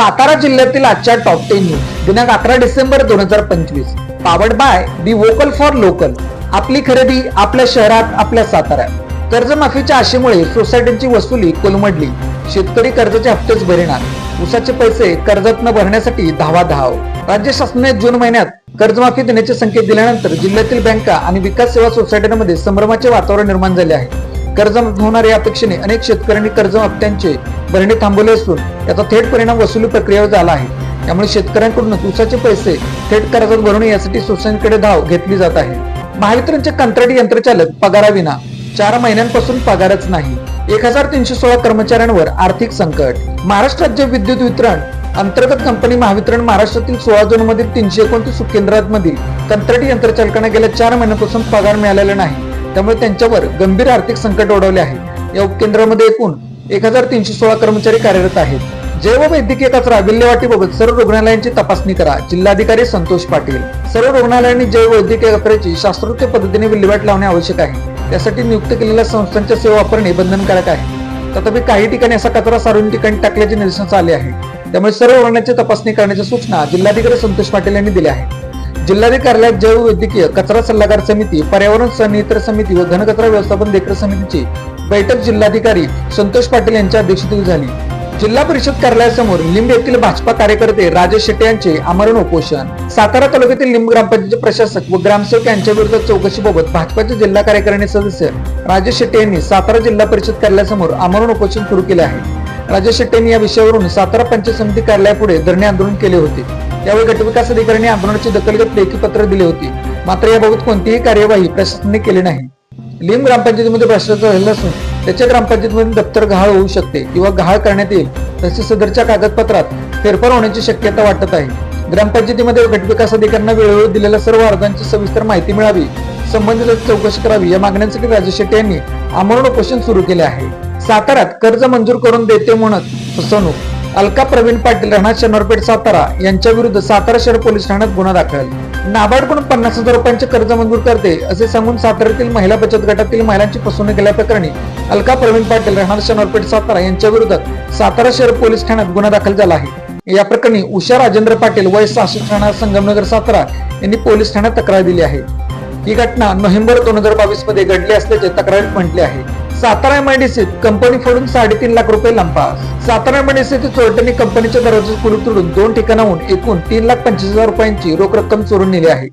सातारा जिल्ह्यातील आजच्या top 10 news दिनांक 11 December 2025 powered by be vocal for local. आपली खरेदी आपल्या शहरात, आपल्या साताऱ्यात. कर्जमाफीच्या आशेमुळे सोसायट्यांची वसुली कोलमडली. शेतकरी कर्जाचे हप्तेच भरेना. ऊसाचे पैसे कर्जात न भरण्यासाठी धावाधाव. राज्य शासनाने जून महिन्यात कर्जमाफी देण्याचे संकेत दिल्यानंतर जिल्ह्यातील बँका आणि विकास सेवा सोसायट्यांमध्ये संभ्रमाचे वातावरण निर्माण झाले आहे. कर्जमाफी होणार या अपेक्षेने अनेक शेतकऱ्यांनी कर्ज हप्त्यांचे भरणे थांबवले असून याचा थेट परिणाम वसुली प्रक्रियेवर झाला आहे. त्यामुळे शेतकऱ्यांकडून ऊसाचे पैसे थेट कर्जात भरून यासाठी सोसायटीकडे धाव घेतली जात आहे. महावितरणचे कंत्राटी यंत्रचालक पगाराविना 4 महिन्यांपासून पगारच नाही. 1316 कर्मचाऱ्यांवर आर्थिक संकट. महाराष्ट्र राज्य विद्युत वितरण अंतर्गत कंपनी महावितरण महाराष्ट्रातील 16 झोनमधील 329 उपकेंद्रांमधील कंत्राटी यंत्रचालकांना गेल्या 4 महिन्यांपासून पगार मिळालेला नाही. त्यामुळे त्यांच्यावर गंभीर आर्थिक संकट ओढवले आहे. या उपकेंद्रामध्ये एकूण 1316 कर्मचारी कार्यरत आहेत. जैव वैद्यकीय कचरा विल्हेवाटीबाबत सर्व रुग्णालयांची तपासणी करा. जिल्हाधिकारी संतोष पाटील. सर्व रुग्णालयांनी जैव वैद्यकीय कचऱ्याची शास्त्रोक्त पद्धतीने विल्हेवाट लावणे आवश्यक आहे. त्यासाठी नियुक्त केलेल्या संस्थांच्या सेवा वापरणे बंधनकारक आहे. तथापि काही ठिकाणी असा कचरा सार्वजनिक ठिकाणी टाकल्याचे निदर्शनास आले आहे. त्यामुळे सर्व रुग्णालयांची तपासणी करण्याच्या सूचना जिल्हाधिकारी संतोष पाटील यांनी दिल्या आहेत. जिल्हाधिकारी कार्यालयात जैव वैद्यकीय कचरा सल्लागार समिती, पर्यावरण सनियंत्रण समिती व घनकचरा व्यवस्थापन देखरेख समितीची बैठक जिल्हाधिकारी संतोष पाटील यांच्या अध्यक्षतेखाली झाली. जिल्हा परिषद कार्यालयासमोर लिंब येथील भाजपा कार्यकर्ते राजेश शेट्टे यांचे आमरण उपोषण. सातारा तालुक्यातील लिंब ग्रामपंचायतीचे प्रशासक व ग्रामसेवक यांच्या विरुद्ध चौकशीबाबत भाजपाचे जिल्हा कार्यकारिणी सदस्य राजेश शेट्टे यांनी सातारा जिल्हा परिषद कार्यालयासमोर आमरण उपोषण सुरू केले आहे. राजेश शेट्टे यांनी या विषयावरून सातारा पंचायत समिती कार्यालयापुढे धरणे आंदोलन केले होते. यावेळी गटविकास अधिकाऱ्यांनी आंदोलनाची दखल घेत लेखी पत्र दिले होते. मात्र याबाबत कोणतीही कार्यवाही प्रशासनाने केली नाही. लिंब ग्रामपंचायतीमध्ये भ्रष्टाचार झाला असून त्याच्या ग्रामपंचायतीमध्ये दप्तर गहाळ होऊ शकते किंवा गहाळ करण्यात येईल तसेच सदरच्या कागदपत्रात फेरफार होण्याची शक्यता वाटत आहे. ग्रामपंचायतीमध्ये गटविकास अधिकाऱ्यांना वेळोवेळी दिलेल्या सर्व अर्जांची सविस्तर माहिती मिळावी, संबंधित चौकशी करावी या मागण्यांसाठी राजेश शेट्टे यांनी आमरण उपोषण सुरू केले आहे. साताऱ्यात कर्ज मंजूर करून देते म्हणत फसवणूक. अलका प्रवीण पाटील राहणार शनिवारपेठ सातारा यांच्या विरुद्ध सातारा शहर पोलीस ठाण्यात गुन्हा दाखल. नाबार्डकडून 50,000 रुपयांचे कर्ज मंजूर करते असे सांगून साताऱ्यातील महिला बचत गटातील महिलांची फसवणूक केल्याप्रकरणी अलका प्रवीण पाटील राहणार शनिवारपेठ सातारा यांच्या विरोधात सातारा शहर पोलीस ठाण्यात गुन्हा दाखल झाला आहे. या प्रकरणी उषा राजेंद्र पाटील वय 66 राहणार संगमनगर सातारा यांनी पोलीस ठाण्यात तक्रार दिली आहे. ही घटना नोव्हेंबर 2022 मध्ये घडली असल्याचे तक्रारीत म्हटले आहे. सातारा एमआयडीसीत कंपनी फोडून 3.5 लाख रुपये लंपास. सातारा एमआयडीसीत चोरट्यांनी कंपनीच्या दरवाजाचे कुलूप तोडून 2 ठिकाणाहून एकूण 3,25,000 रुपयांची रोख रक्कम चोरून नेली आहे.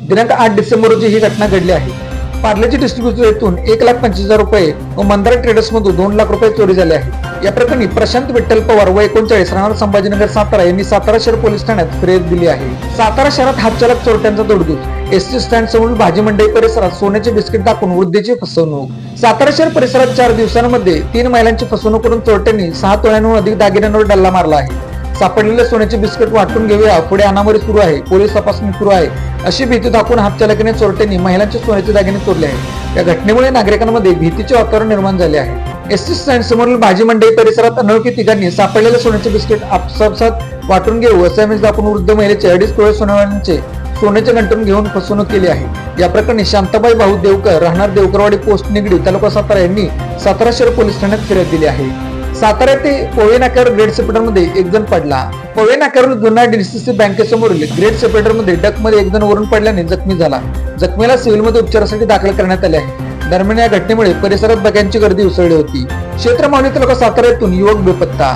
दिनांक 8 डिसेंबर रोजी ही घटना घडली आहे. पार्लेजी डिस्ट्रीब्युटरतून 1,25,000 रुपये व मंदार ट्रेडर्स मधून 2 लाख रुपये चोरी झाले आहेत. या प्रकरणी प्रशांत विठ्ठल पवार व 39 राहणार संभाजीनगर सातारा यांनी सातारा शहर पोलीस ठाण्यात फिर्याद दिली आहे. सातारा शहरात हातचालक चोरट्यांचा दोडदूस. एसटी स्टँड समोर भाजी मंडई परिसरात सोन्याचे बिस्किट दाखवून वृद्धेची फसवणूक. सातारा शहर परिसरात 4 दिवसांमध्ये 3 महिलांची फसवणूक करून चोरट्यांनी 6 तोळ्यांहून अधिक दागिन्यांवर डल्ला मारला आहे. सापडलेले सोन्याचे बिस्किट वाटून घेऊया, पुढे अनामरी सुरू आहे, पोलीस तपासणी सुरू आहे अशी भीती दाखवून हातचालकाने चोरट्यांनी महिलांचे सोन्याचे दागिने चोरले आहेत. या घटनेमुळे नागरिकांमध्ये भीतीचे वातावरण निर्माण झाले आहे. एसटी स्टँड समोरील भाजी मंडई परिसरात अनोळखी तिघांनी सापडलेले सोन्याचे बिस्किट आपापसात वाटून घेऊ असा मेसेज दाखवून वृद्ध महिलेचे 2.5 तोळे सोन्याचे गंठण घेऊन फसवणूक केली आहे. या प्रकरणी शांताबाई भाऊ देवकर राहणार देवकरवाडी पोस्ट निगडी तालुका सातारा यांनी सातारा शहर पोलीस ठाण्यात फिर्याद दिली आहे. सातारा येथे पोवे नाक्यावर ग्रेड सेपरेटरमध्ये एक जण पडला. पोवे नाक्यावर जुन्नर डीसीसी बँकेसमोरील ग्रेड सेपरेटरमध्ये डकमध्ये एक जण वरून पडल्याने जखमी झाला. जखमीला सिव्हिलमध्ये उपचारासाठी दाखल करण्यात आले आहे. दरम्यान या घटनेमुळे परिसरात बघ्यांची गर्दी उसळली होती. क्षेत्रमावली तालुका सातारा येथून युवक बेपत्ता.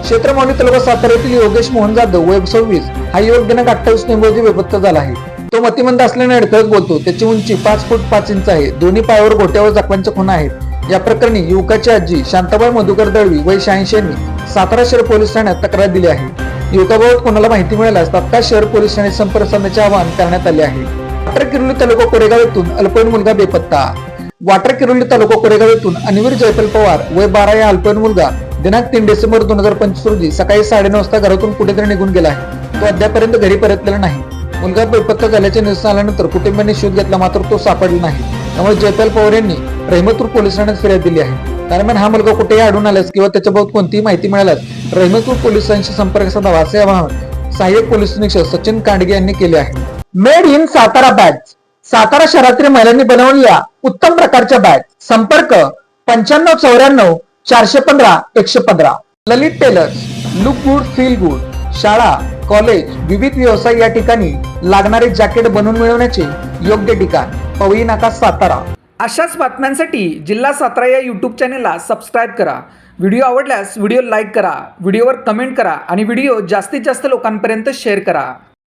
क्षेत्रमावली तालुका सातारा येथील योगेश मोहन जाधव वय 26 हा युवक दिनांक 28 नोव्हेंबर रोजी बेपत्ता झाला आहे. तो मतिमंद असल्याने अडखळत बोलतो. त्याची उंची 5 फूट 5 इंच आहे. दोन्ही पायावर गोट्यावर जखमांच्या खुणा आहेत. या प्रकरणी युवकाची आजी शांताबाई मधुकर दळवी वय 86 यांनी सातारा शहर पोलीस ठाण्यात तक्रार दिली आहे. युवकाबाबत कोणाला माहिती मिळाल्यास तात्काळ शहर पोलीस ठाण्यात संपर्क साधण्याचे आवाहन करण्यात आले आहे. वाटर किरोली तालुका कोरेगाव येथून अल्पवयीन मुलगा बेपत्ता. वाटर किरोली तालुका कोरेगाव येथून अनिवीर जयपाल पवार वय 12 या अल्पवयीन मुलगा दिनांक 3 डिसेंबर 2025 रोजी सकाळी 9:30 वाजता घरातून कुठेतरी निघून गेला आहे. तो अद्यापर्यंत घरी परतलेला नाही. मुलगा बेपत्ता झाल्याचे निदर्शनास आल्यानंतर कुटुंबियांनी शोध घेतला मात्र तो सापडला नाही. त्यामुळे जयपाल पवार यांनी रहिमतपूर पोलीस ठाण्यात फिर्याद दिली आहे. दरम्यान हा मुलगा कुठेही आढळून आल्यास किंवा त्याच्याबाबत कोणतीही माहिती मिळाल्यास रहिमतपूर पोलिसांशी संपर्क साधावा असे आवाहन सहाय्यक पोलीस निरीक्षक सचिन कांडगे यांनी केले आहे. Made in Satara bag. Satara शहरातील महिलांनी बनवलेल्या उत्तम प्रकारच्या बॅग. संपर्क 9594 415 115. Lalit tailors. Look good feel good, शाळा, कॉलेज, विविध व्यवसाय या ठिकाणी लागणारे जॅकेट बनवून मिळवण्याचे योग्य ठिकाण पवई नाका, सातारा. अशाच बातम्यांसाठी जिल्हा सातारा या यूट्यूब चॅनेलला सबस्क्राईब करा. व्हिडिओ आवडल्यास व्हिडिओ लाईक करा, व्हिडिओवर कमेंट करा आणि व्हिडिओ जास्तीत जास्त लोकांपर्यंत शेअर करा.